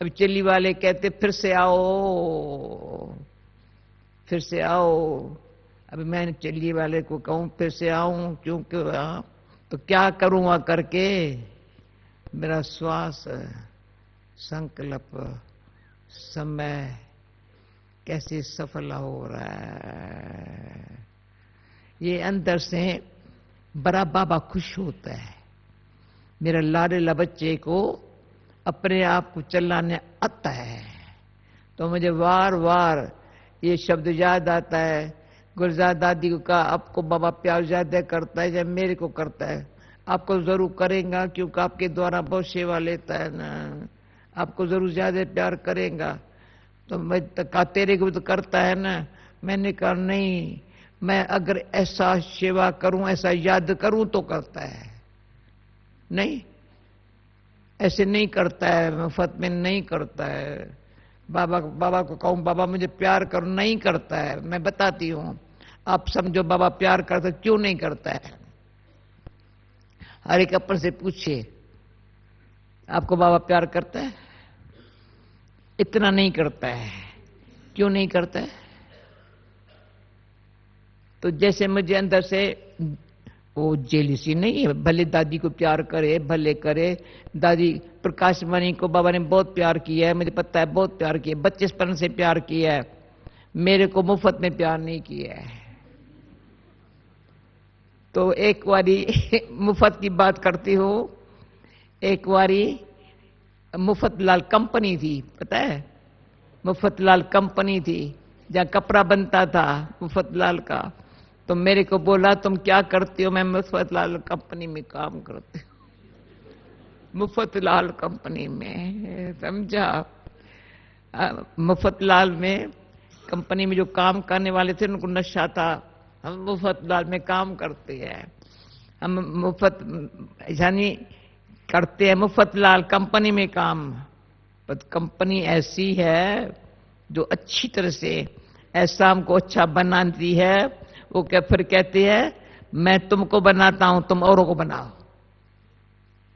اب چلی والے کہتے پھر سے آؤ، پھر سے آؤ. ابھی میں نے چلی والے کو کہوں پھر سے آؤں کیونکہ تو کیا کروں آ کر کے؟ میرا سواس، سنکلپ، سمے کیسے سفل ہو رہا ہے. یہ اندر سے بڑا بابا خوش ہوتا ہے. میرا لاڈلا بچے کو اپنے آپ کو چلانے آتا ہے تو مجھے وار وار یہ شبد یاد آتا ہے. گلزار دادی کو کہا آپ کو بابا پیار زیادہ کرتا ہے جب میرے کو کرتا ہے. آپ کو ضرور کریں گا کیونکہ آپ کے دوارا بہت سیوا لیتا ہے نا. آپ کو ضرور زیادہ پیار کریں گا. تو میں کہا تیرے کو تو کرتا ہے نا. میں نے کہا نہیں، میں اگر ایسا سیوا کروں، ایسا یاد کروں تو کرتا ہے. نہیں، ایسے نہیں کرتا ہے، مفت میں نہیں کرتا ہے. بابا کو کہوں بابا مجھے پیار کرو، نہیں کرتا ہے. میں بتاتی ہوں، آپ سمجھو بابا پیار کرتا ہے، کیوں نہیں کرتا ہے؟ ہر ایک اپن سے پوچھئے آپ کو بابا پیار کرتا ہے؟ اتنا نہیں کرتا ہے. کیوں نہیں کرتا ہے؟ تو جیسے مجھے اندر سے وہ جیلسی نہیں ہے. بھلے دادی کو پیار کرے، بھلے کرے. دادی پرکاش منی کو بابا نے بہت پیار کیا ہے، مجھے پتہ ہے بہت پیار کیا ہے، بچپن سے پیار کیا ہے. میرے کو مفت میں پیار نہیں کیا ہے. تو ایک واری مفت کی بات کرتی ہوں. ایک واری مفت لال کمپنی تھی، پتہ ہے؟ مفت لال کمپنی تھی جہاں کپڑا بنتا تھا مفت لال کا. تو میرے کو بولا تم کیا کرتی ہو؟ میں مفت لال کمپنی میں کام کرتی ہوں. مفت لال کمپنی میں، سمجھا؟ مفت لال میں کمپنی میں جو کام کرنے والے تھے ان کو نشہ تھا. ہم مفت لال میں کام کرتے ہیں. ہم مفت یعنی کرتے ہیں مفت لال کمپنی میں کام. کمپنی ایسی ہے جو اچھی طرح سے ایسا ہم کو اچھا بناتی ہے. وہ پھر کہتے ہیں میں تم کو بناتا ہوں، تم اوروں کو بناؤ.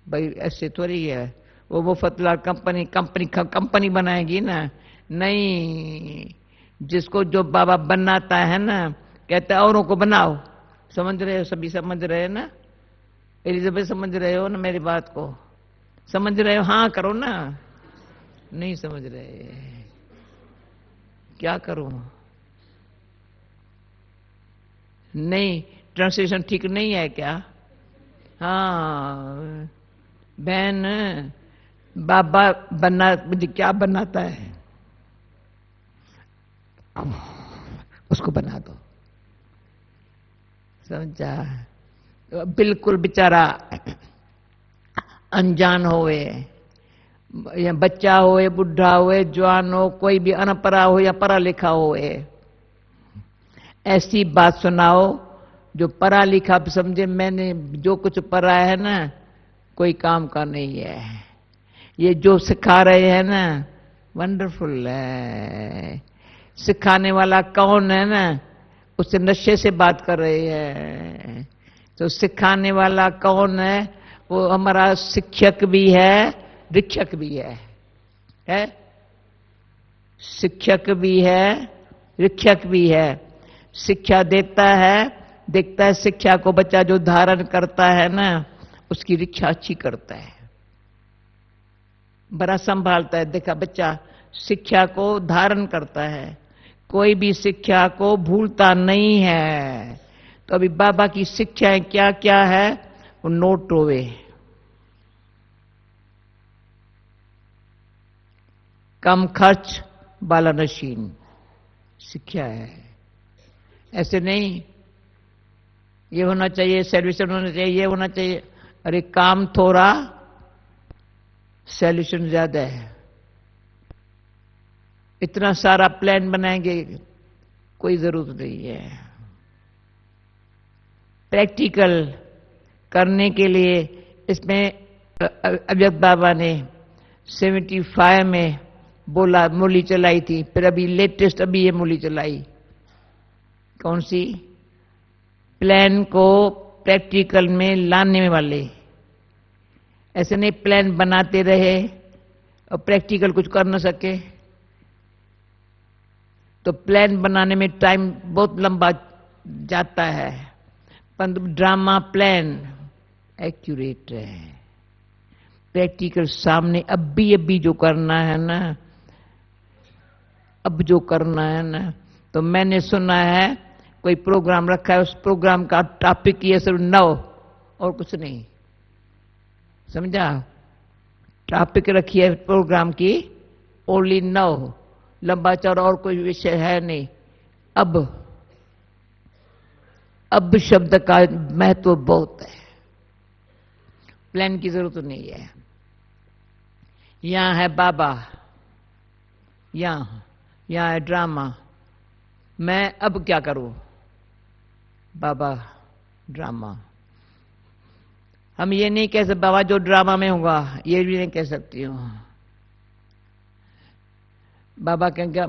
بھائی ایسے تھوڑی ہے. وہ مفت لال کمپنی بنائے گی نا؟ نہیں. جس کو جو بابا بناتا ہے نا کہتا ہے اوروں کو بناؤ. سمجھ رہے ہو؟ سبھی سمجھ رہے ہیں نا؟ ایلیزابتھ سمجھ رہے ہو نا میری بات کو؟ سمجھ رہے ہو؟ ہاں کرو نا. نہیں سمجھ رہے. کیا کروں؟ نہیں ٹرانسلیشن ٹھیک نہیں ہے کیا؟ ہاں بہن، بابا مجھے کیا بناتا ہے اس کو بنا دو. سمجھا؟ بالکل بیچارہ انجان ہوئے یا بچہ ہوئے، بڈھا ہوئے، جوان ہو، کوئی بھی ان پڑھا ہو یا پڑھا لکھا ہوئے، ایسی بات سناؤ جو پڑھا لکھا سمجھے میں نے جو کچھ پڑھا ہے نا کوئی کام کا نہیں ہے. یہ جو سکھا رہے ہیں نا ونڈرفل ہے. سکھانے والا کون ہے نا؟ اس سے نشے سے بات کر رہے ہیں. تو سکھانے والا کون ہے؟ وہ ہمارا شکشک بھی ہے، رکشک بھی ہے. شکشک بھی ہے، رکشک بھی ہے. شکشا دیتا ہے، دیکھتا ہے شکشا کو بچہ جو دھارن کرتا ہے نا اس کی رکشا اچھی کرتا ہے، بڑا سنبھالتا ہے. دیکھا بچہ شکشا کو دھارن کرتا ہے، کوئی بھی شکشا کو بھولتا نہیں ہے. تو ابھی بابا کی شکشائیں کیا کیا ہے؟ وہ نوٹ ہوئے، کم خرچ بالا نشین سکھیا ہے. ایسے نہیں یہ ہونا چاہیے، سیلوشن ہونا چاہیے، یہ ہونا چاہیے. ارے کام تھوڑا سیلوشن زیادہ ہے. اتنا سارا پلان بنائیں گے کوئی ضرورت نہیں ہے. پریکٹیکل کرنے کے لیے اس میں اویکت بابا نے 75 میں بولا مولی چلائی تھی. پھر ابھی لیٹسٹ ابھی یہ مولی چلائی. کون سی؟ پلان کو پریکٹیکل میں لانے والے. ایسے نہیں پلان بناتے رہے اور پریکٹیکل کچھ کر نہ سکے تو پلان بنانے میں ٹائم بہت لمبا جاتا ہے. ڈرامہ پلان ایکوریٹ ہے. پریکٹیکل سامنے ابھی جو کرنا ہے نا، اب جو کرنا ہے نا. تو میں نے سنا ہے کوئی پروگرام رکھا ہے، اس پروگرام کا ٹاپک یہ صرف 9 اور کچھ نہیں. سمجھا؟ ٹاپک رکھی ہے پروگرام کی اونلی 9، لمبا چوڑا اور کوئی وشے ہے نہیں. اب شبد کا مہتو بہت ہے، پلان کی ضرورت نہیں ہے. یہاں ہے بابا، یہاں ہے ڈرامہ. میں اب کیا کروں؟ بابا ڈرامہ. ہم یہ نہیں کہہ سکتے بابا جو ڈرامہ میں ہوگا، یہ بھی نہیں کہہ سکتی ہوں. بابا کہیں گے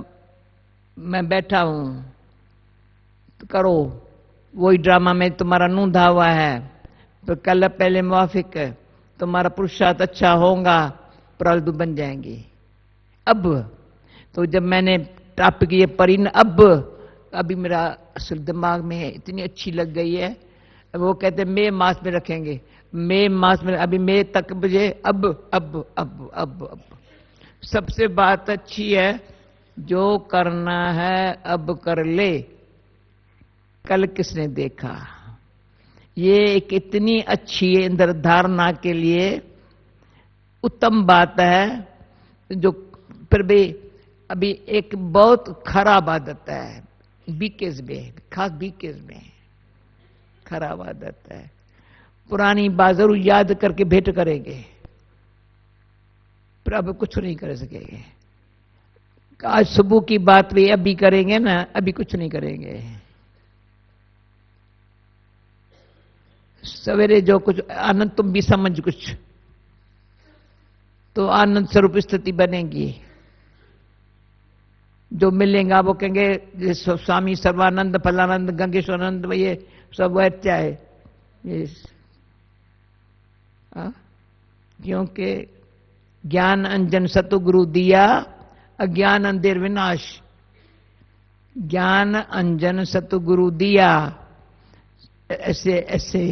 میں بیٹھا ہوں تو کرو وہی ڈرامہ میں تمہارا نوندھا ہوا ہے، تو کل پہلے موافق ہے تمہارا پرشارت اچھا ہوگا، پرالدو بن جائیں گی. اب تو جب میں نے ٹاپک یہ پڑھی نا، ابھی میرا اصل دماغ میں اتنی اچھی لگ گئی ہے. وہ کہتے ہیں مئی ماس میں رکھیں گے، مئی ماس میں، ابھی مئی تک مجھے اب سب سے بات اچھی ہے، جو کرنا ہے اب کر لے، کل کس نے دیکھا. یہ ایک اتنی اچھی اندر دھارنا کے لیے اتم بات ہے. جو پھر بھی ابھی ایک بہت خراب عادت ہے بیکیز میں، خاص بیکیز میں خراب عادت ہے. پرانی بات ضرور یاد کر کے بھیٹ کریں گے، پر اب کچھ نہیں کر سکیں گے. آج صبح کی بات بھی ابھی کریں گے نا، ابھی کچھ نہیں کریں گے. سویرے جو کچھ آنند تم بھی سمجھ کچھ تو آنند سوروپ استھتی بنے گی. جو ملیں گا وہ کہیں گے سوامی سروانند پھلانند گنگیشورانند، یہ سب کیا ہے. کیونکہ گیان انجن ستو گرو دیا، اگیان اندھیر وناش. گیان انجن ستو گرو دیا. ایسے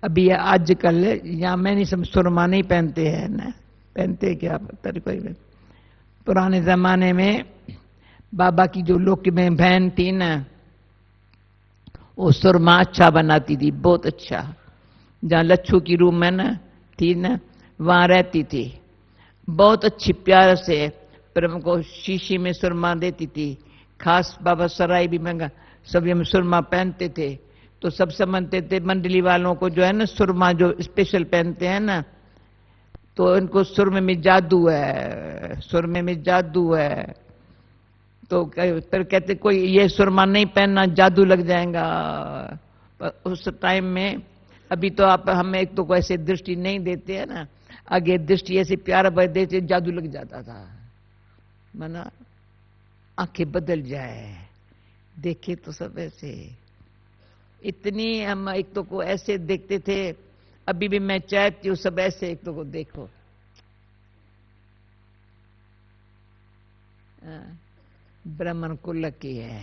ابھی آج کل یہاں میں نہیں سمجھ، سرما نہیں پہنتے ہیں نا، پہنتے کیا پتہ کوئی. پرانے زمانے میں بابا کی جو لوک میں بہن تھی نا، وہ سرما اچھا بناتی تھی، بہت اچھا. جہاں لچھو کی روم میں نا تھی نا، وہاں رہتی تھی، بہت اچھی پیار سے. پھر ہم کو شیشی میں سرما دیتی تھی. خاص بابا سرائی بھی مہنگا، سب ہم سرما پہنتے تھے. تو سب سمجھتے تھے منڈلی والوں کو جو ہے نا سرما جو اسپیشل پہنتے ہیں نا، تو ان کو سرمے میں جادو ہے، سرمے میں جادو ہے. تو پھر کہتے کوئی یہ سرما نہیں پہننا، جادو لگ جائے گا. اس ٹائم میں ابھی تو آپ ہمیں ایک تو ایسے درشٹی نہیں دیتے ہیں نا، آگے درشٹی ایسے پیار بھر دیتے جادو لگ جاتا تھا. منا آنکھیں بدل جائے، دیکھے تو سب ایسے اتنی. ہم ایک تو کو ایسے دیکھتے تھے، ابھی بھی میں چاہتی ہوں سب ایسے ایک تو کو دیکھو. برہمن کل کی ہے،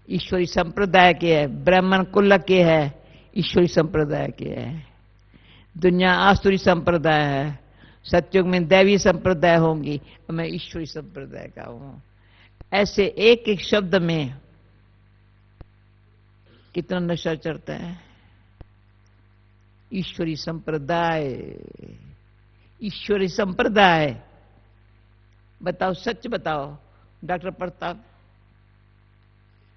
ایشوری سمپردائے کی ہے. برہمن کل کی ہے، ایشوری سمپردائے کی ہے. دنیا آسوری سمپردائے ہے، ستیگ میں دیوی سمپردائے ہوں گی، میں ایشوری سمپردائے کا ہوں. ایسے ایک ایک شبد میں کتنا نشہ چڑھتا ہے. ایشوری سمپردائے، ایشوری سمپردائے. بتاؤ سچ بتاؤ ڈاکٹر پرتاپ،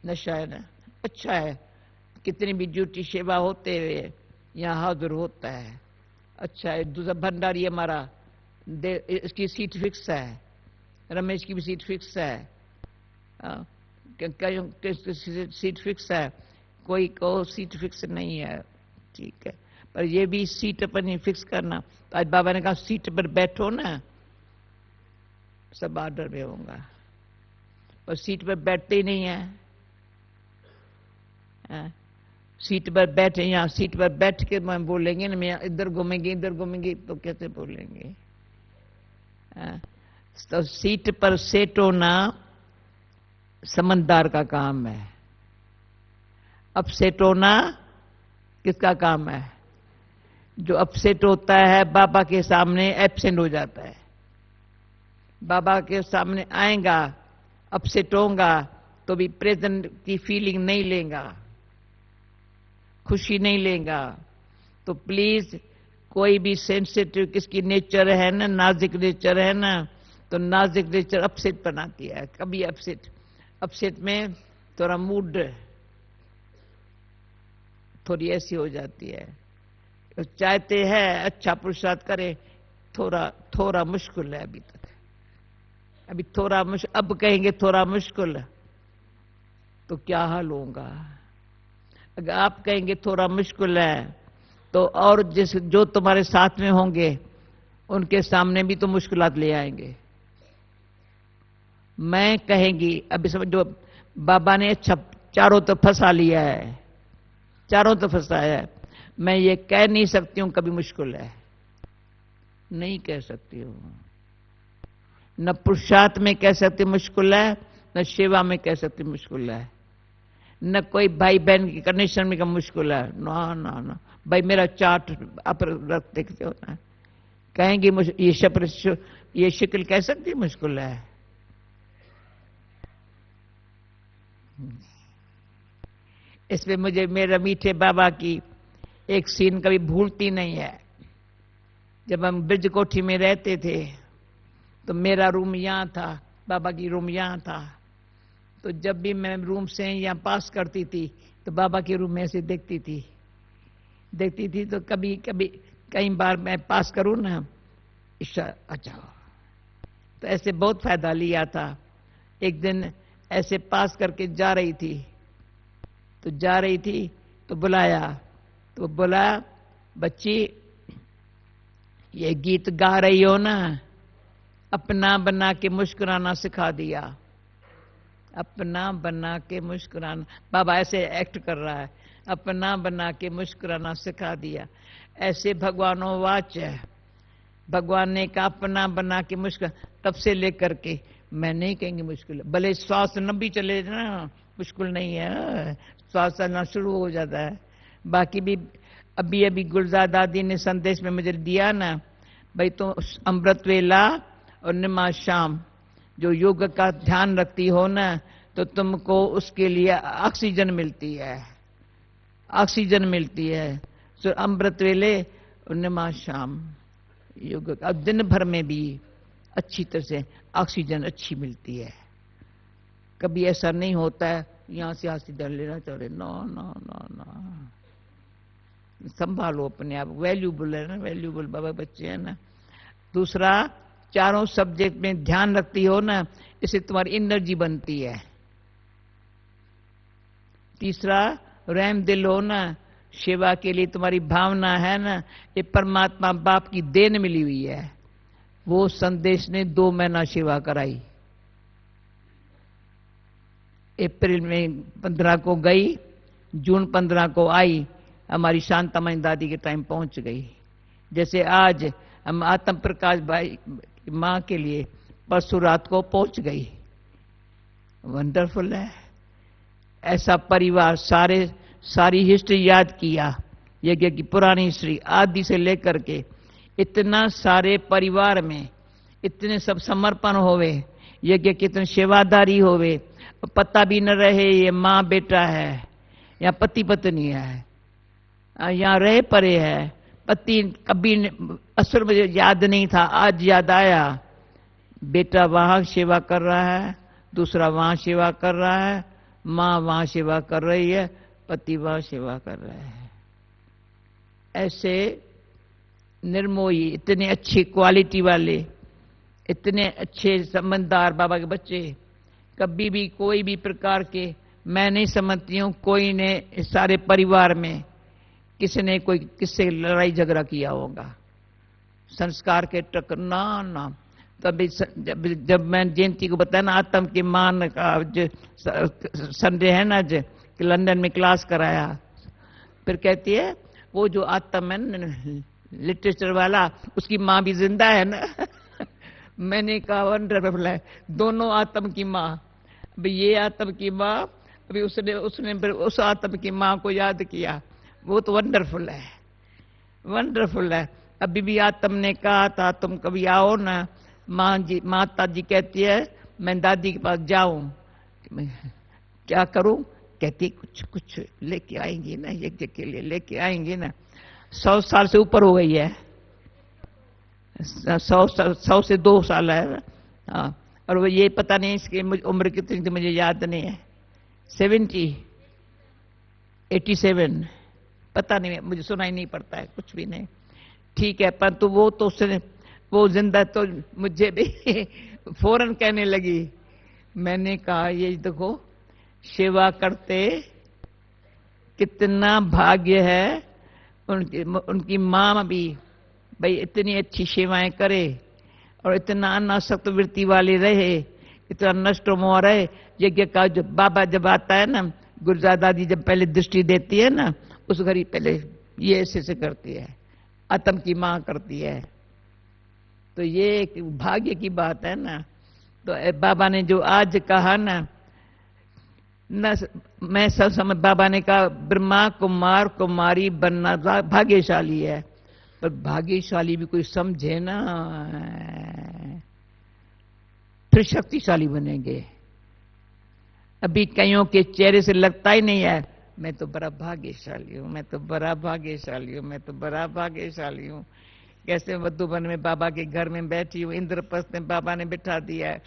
نشہ ہے نا؟ اچھا ہے، کتنی بھی ڈیوٹی سیوا ہوتے ہوئے یہاں حاضر ہوتا ہے. اچھا ہے. دوسرا بھنڈاری ہمارا، اس کی سیٹ فکس ہے، رمیش کی بھی سیٹ فکس ہے، سیٹ فکس ہے. کوئی کو سیٹ فکس نہیں ہے. ٹھیک ہے، پر یہ بھی سیٹ اپنی فکس کرنا. تو آج بابا نے کہا سیٹ پر بیٹھو نا، سب آرڈر میں ہوگا. اور سیٹ پر بیٹھتے ہی نہیں ہیں. سیٹ پر بیٹھے، یہاں سیٹ پر بیٹھ کے میں بولیں گے نا، میں ادھر گھومیں گے ادھر گھومیں گے، تو کیسے بولیں گے. تو سیٹ پر سیٹ ہونا سمندر کا کام ہے، اپ سیٹ ہونا کس کا کام ہے؟ جو اپ سیٹ ہوتا ہے بابا کے سامنے ایبسینٹ ہو جاتا ہے. بابا کے سامنے آئیں گا، اپ سیٹ ہوں گا تو بھی پریزنٹ کی فیلنگ نہیں لیں گا، خوشی نہیں لیں گا. تو پلیز کوئی بھی سینسیٹیو کس کی نیچر ہے نا، نازک نیچر ہے نا، تو نازک نیچر اپ سیٹ بناتی ہے. کبھی اپ سیٹ میں تھوڑا موڈ تھوڑی ایسی ہو جاتی ہے. چاہتے ہیں اچھا پرساد کرے، تھوڑا مشکل ہے ابھی تک. ابھی تھوڑا مشکل، اب کہیں گے تھوڑا مشکل تو کیا حل ہوگا؟ اگر آپ کہیں گے تھوڑا مشکل ہے تو اور جو تمہارے ساتھ میں ہوں گے ان کے سامنے بھی تو مشکلات لے آئیں گے. میں کہیں گی ابھی سمجھو بابا نے اچھا چاروں طرف پھنسا لیا ہے، چاروں طرف پھنسایا ہے. میں یہ کہہ نہیں سکتی ہوں کبھی مشکل ہے، نہیں کہہ سکتی ہوں. نہ پرشات میں کہہ سکتی مشکل ہے، نہ شیوا میں کہہ سکتی مشکل ہے، نہ کوئی بھائی بہن کی کنڈیشن میں مشکل ہے. نہ بھائی میرا چارٹ آپ رکھ دیکھتے ہو نا، کہیں گی یہ شکل کہہ سکتی مشکل ہے. اس میں مجھے میرے میٹھے بابا کی ایک سین کبھی بھولتی نہیں ہے. جب ہم برج کوٹھی میں رہتے تھے تو میرا روم یہاں تھا، بابا کی روم یہاں تھا. تو جب بھی میں روم سے یہاں پاس کرتی تھی تو بابا کے روم میں سے دیکھتی تھی تو کبھی کئی بار میں پاس کروں نا اچھا، تو ایسے بہت فائدہ لیا تھا. ایک دن ایسے پاس کر کے جا رہی تھی تو بلایا، تو بولا بچی یہ گیت گا رہی ہو نا، اپنا بنا کے مسکرانا سکھا دیا. اپنا بنا کے مسکرانا، بابا ایسے ایکٹ کر رہا ہے، اپنا بنا کے مسکرانا سکھا دیا. ایسے بھگوانوں واچ ہے، بھگوان نے کہا اپنا بنا کے تب سے لے کر کے میں نہیں کہیں گی مشکل ہے. بھلے سواس نہ بھی چلے نا مشکل نہیں ہے، سواس چلنا شروع ہو جاتا ہے. باقی بھی ابھی گلزار دادی نے سندیش میں مجھے دیا نا، بھائی تو امرت ویلا اور نما شام جو یوگ کا دھیان رکھتی ہو نا تو تم کو اس کے لیے آکسیجن ملتی ہے. سو امرت ویلے اور نما شام یوگ کا دن بھر میں بھی اچھی طرح سے آکسیجن اچھی ملتی ہے. کبھی ایسا نہیں ہوتا ہے یہاں سے آکسیجن لینا چاہ رہے، نو سنبھالو اپنے آپ. ویلیوبل ہے نا، ویلیوبل بابا بچے ہیں نا. دوسرا چاروں سبجیکٹ میں دھیان رکھتی ہو نا، اس سے تمہاری انرجی بنتی ہے. تیسرا رحم دل ہو نا، شیوا کے لیے تمہاری بھاونا ہے نا، یہ پرماتما باپ کی دین ملی ہوئی ہے. وہ سندیش نے 2 مہینہ شیوا کرائی. اپریل میں 15 کو گئی، جون 15 کو آئی، ہماری شانتمانی دادی کے ٹائم پہنچ گئی. جیسے آج ہم آتم پرکاش بھائی ماں کے لیے پرسوں رات کو پہنچ گئی. ونڈرفل ہے. ایسا پریوار ساری ہسٹری یاد کیا، یہ کہ پرانی ہسٹری آدی سے لے کر کے اتنا سارے پریوار میں اتنے سب سمرپن ہوئے، یہ کہ کتنے سیواداری ہوئے، پتہ بھی نہ رہے یہ ماں بیٹا ہے یا پتی پتنی ہے، یہاں رہے پڑے ہے. پتی کبھی اصل مجھے یاد نہیں تھا، آج یاد آیا. بیٹا وہاں سیوا کر رہا ہے، دوسرا وہاں سیوا کر رہا ہے، ماں وہاں سیوا کر رہی ہے، پتی وہاں سیوا کر رہا ہے. ایسے نرموئی اتنے اچھی کوالٹی والے، اتنے اچھے سمجھدار بابا کے بچے، کبھی بھی کوئی بھی پرکار کے میں نہیں سمجھتی ہوں کوئی نے سارے پریوار میں کسی نے کوئی کس سے لڑائی جھگڑا کیا ہوگا. سنسکار کے ٹکرانا. تبھی جب میں جینتی کو بتایا نا آتم کی مان کا سنڈے ہے نا کہ لندن میں کلاس کرایا، پھر کہتی ہے وہ جو آتم ہے لٹریچر والا اس کی ماں بھی زندہ ہے نا. میں نے کہا ونڈرفل ہے، دونوں آتم کی ماں. ابھی یہ آتم کی ماں، ابھی اس نے اس آتم کی ماں کو یاد کیا. وہ تو ونڈرفل ہے، ونڈرفل ہے. ابھی بھی آتم نے کہا تھا تم کبھی آؤ نا. ماتا جی کہتی ہے میں دادی کے پاس جاؤں، کیا کروں؟ کہتی کچھ لے کے آئیں گی نا، ایک جگہ کے لیے لے کے آئیں گی نا. 100 سال سے اوپر ہو گئی ہے، 100 سے 2 سال ہے. ہاں، اور وہ یہ پتہ نہیں اس کی عمر کتنی تھی، مجھے یاد نہیں ہے. 70 87 پتہ نہیں، مجھے سنا ہی نہیں پڑتا ہے کچھ بھی نہیں. ٹھیک ہے، پر تو وہ تو وہ زندہ تو مجھے بھی فوراً کہنے لگی. میں نے کہا یہ دیکھو سیوا کرتے کتنا بھاگیہ ہے ان کی ماں بھی، بھئی اتنی اچھی سیوائیں کرے اور اتنا اناسکت ورتی والی رہے، اتنا نشٹ موہ رہے. یہ کا جو بابا جب آتا ہے نا، گلزار دادی جب پہلے درشٹی دیتی ہے نا، اس گھڑی پہلے یہ ایسے سے کرتی ہے، آتم کی ماں کرتی ہے. تو یہ ایک بھاگیہ کی بات ہے نا. تو بابا نے جو آج کہا نا، میں سب سمجھ، بابا نے کہا برہما کمار کماری بننا بھاگیہ شالی ہے. پر بھاگیہ شالی بھی کوئی سمجھے نا پھر شکتی شالی بنیں گے. ابھی کئیوں کے چہرے سے لگتا ہی نہیں ہے میں تو بڑا بھاگیہ شالی ہوں، میں تو بڑا بھاگیہ شالی ہوں، میں تو بڑا بھاگیہ شالی ہوں. کیسے ودھوبن میں بابا کے گھر میں بیٹھی ہوں، اندرپرست میں بابا نے بٹھا دیا ہے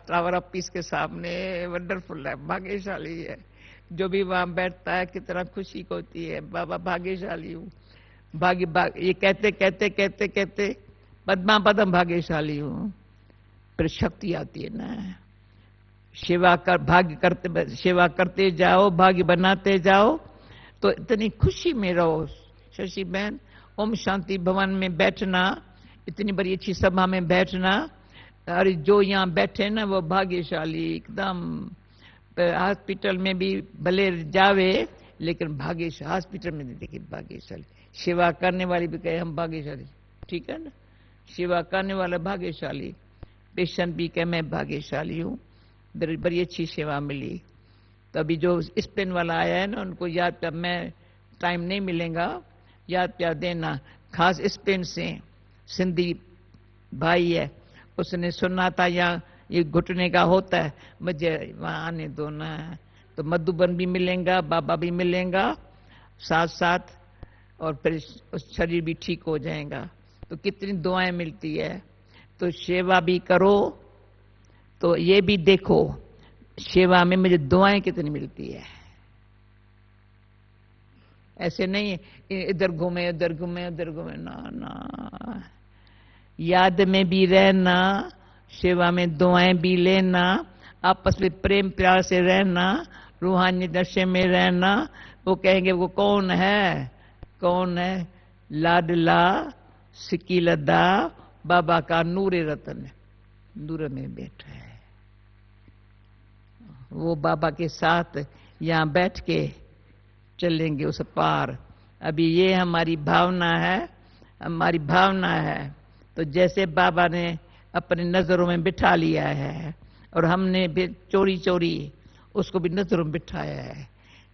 ٹاور آف پیس کے سامنے. ونڈرفل ہے، بھاگیہ شالی ہے. جو بھی وہاں بیٹھتا ہے کتنا خوشی ہوتی ہے. بابا بھاگیہ شالی ہوں، یہ کہتے کہتے کہتے کہتے پدما پدم بھاگیہ شالی ہوں. پھر شکتی آتی ہے نا. سیوا کرتے جاؤ، بھاگیہ بناتے جاؤ تو اتنی خوشی میں رہو. ششی بہن، اوم شانتی بھون میں بیٹھنا، اتنی بڑی اچھی سبھا میں بیٹھنا، اور جو یہاں بیٹھے نا وہ بھاگیہ شالی ایک دم. ہاسپٹل میں بھی بھلے جاوے لیکن ہاسپٹل میں نہیں دیکھی بھاگیہ شالی. سیوا کرنے والی بھی کہے ہم بھاگیہ شالی، ٹھیک ہے نا. سیوا کرنے والا بھاگیہ شالی، پیشنٹ بھی کہ میں بھاگیہ شالی ہوں، بڑی اچھی سیوا ملی. تو ابھی جو اسپین والا آیا ہے نا ان کو یاد کر، میں ٹائم نہیں ملے گا، یاد پیار دینا. خاص اسپین سے سندھی بھائی ہے، اس نے سنا تھا یہاں یہ گھٹنے کا ہوتا ہے، مجھے وہاں آنے دو نا. تو مدھوبن بھی ملیں گا، بابا بھی ملیں گا ساتھ ساتھ، اور پھر شریر بھی ٹھیک ہو جائے گا. تو کتنی دعائیں ملتی ہے. تو سیوا بھی کرو تو یہ بھی دیکھو سیوا میں مجھے دعائیں کتنی ملتی ہے. ایسے نہیں ادھر گھومے ادھر گھومے ادھر گھومے، نا. یاد میں بھی رہنا، سیوا میں دعائیں بھی لینا، آپس میں پریم پیار سے رہنا، روحانی نشے میں رہنا. وہ کہیں گے وہ کون ہے؟ کون ہے؟ لاڈلا سکیلدا بابا کا نور رتن نور میں بیٹھا ہے. وہ بابا کے ساتھ یہاں بیٹھ کے چلیں گے اس پار. ابھی یہ ہماری بھاونا ہے، ہماری بھاونا ہے. تو جیسے بابا نے اپنے نظروں میں بٹھا لیا ہے اور ہم نے بھی چوری چوری اس کو بھی نظروں میں بٹھایا ہے.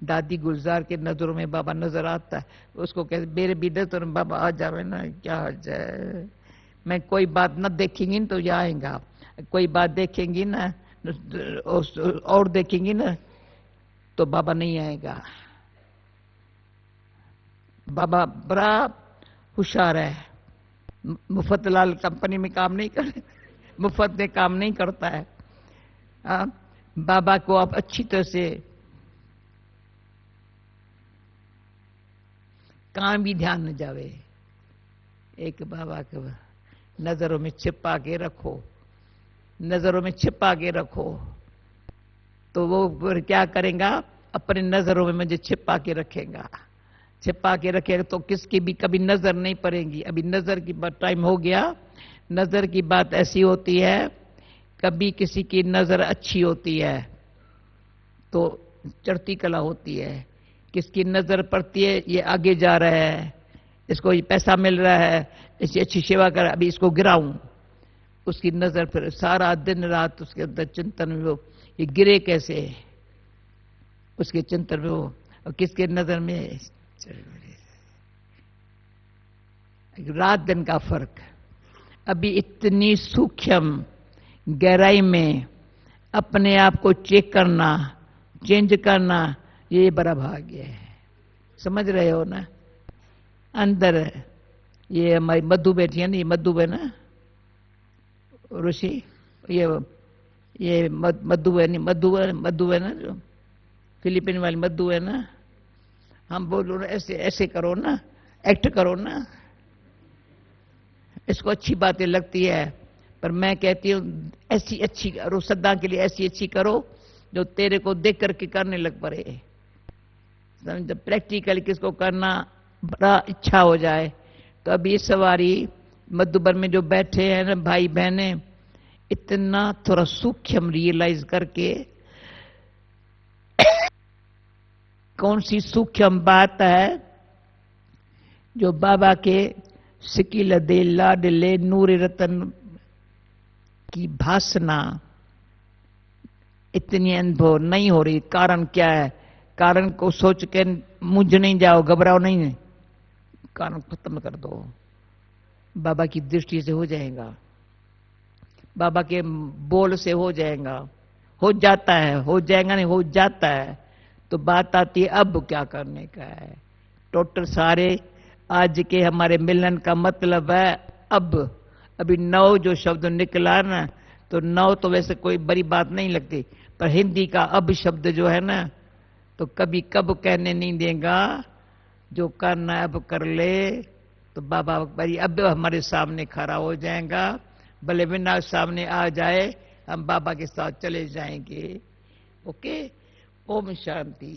دادی گلزار کے نظروں میں بابا نظر آتا ہے، اس کو کہتے میرے بھی نظروں میں بابا آ جاوے نا، کیا آ جائے. میں کوئی بات نہ دیکھیں گی تو یہ آئیں گا، کوئی بات دیکھیں گی نا اور دیکھیں گی نا تو بابا نہیں آئے گا. بابا بڑا ہوشیار ہے، مفت لال کمپنی میں کام نہیں کرے، مفت میں کام نہیں کرتا ہے. بابا کو آپ اچھی طرح سے کام بھی دھیان نہ جاوے. ایک بابا کو نظروں میں چھپا کے رکھو، نظروں میں چھپا کے رکھو. تو وہ کیا کریں گا؟ اپنے نظروں میں مجھے چھپا کے رکھے گا. چھپا کے رکھے گا تو کس کی بھی کبھی نظر نہیں پڑے گی. ابھی نظر کی بات ٹائم ہو گیا. نظر کی بات ایسی ہوتی ہے، کبھی کسی کی نظر اچھی ہوتی ہے تو چڑھتی کلا ہوتی ہے. کس کی نظر پڑتی ہے یہ آگے جا رہا ہے، اس کو یہ پیسہ مل رہا ہے، اس کی اچھی سیوا کر، ابھی اس کو گراؤں. اس کی نظر پھر سارا دن رات اس کے اندر چنتن میں وہ یہ گرے کیسے، اس کے چنتن میں وہ، اور کس کے نظر میں رات دن کا فرق. ابھی اتنی سوکھم گہرائی میں اپنے آپ کو چیک کرنا، چینج کرنا، یہ بڑا بھاگیہ ہے. سمجھ رہے ہو نا؟ اندر یہ ہماری مدھو بیٹھی ہے نا، یہ مدھو ہے نا رشی، یہ مدھو ہے نہیں، مدھو ہے نا جو فلپین والی مدھو ہے نا. ہم بولو نا ایسے ایسے کرو نا، ایکٹ کرو نا. اس کو اچھی باتیں لگتی ہے، پر میں کہتی ہوں ایسی اچھی کرو، سدا کے لیے ایسی اچھی کرو جو تیرے کو دیکھ کر کے کرنے لگ پڑے. پریکٹیکل کس کو کرنا بڑا اچھا ہو جائے. تو اب یہ سواری مدھوبن میں جو بیٹھے ہیں نا بھائی بہنیں، اتنا تھوڑا سوکھم ریئلائز کر کے کون سی سوکھم بات ہے جو بابا کے سکیل دے لاڈلے نور رتن کی بھاسنا اتنی انبھو نہیں ہو رہی. کارن کیا ہے؟ کارن کو سوچ کے مجھ نہیں جاؤ، گھبراؤ نہیں، کارن ختم کر دو. بابا کی درشٹی سے ہو جائے گا، بابا کے بول سے ہو جائے گا، ہو جاتا ہے، ہو جائے گا نہیں، ہو جاتا ہے. تو بات آتی ہے اب کیا کرنے کا ہے. ٹوٹل سارے آج کے ہمارے ملن کا مطلب ہے اب. ابھی نو جو شبد نکلا نا، تو نو تو ویسے کوئی بڑی بات نہیں لگتی، پر ہندی کا اب شبد جو ہے نا، تو کبھی کب کہنے نہیں دے گا. جو کرنا ہے اب کر لے. تو بابا بھائی اب ہمارے سامنے کھڑا ہو جائے گا، بھلے بنا سامنے آ جائے، ہم بابا کے ساتھ چلے جائیں گے. اوکے. اوم شانتی.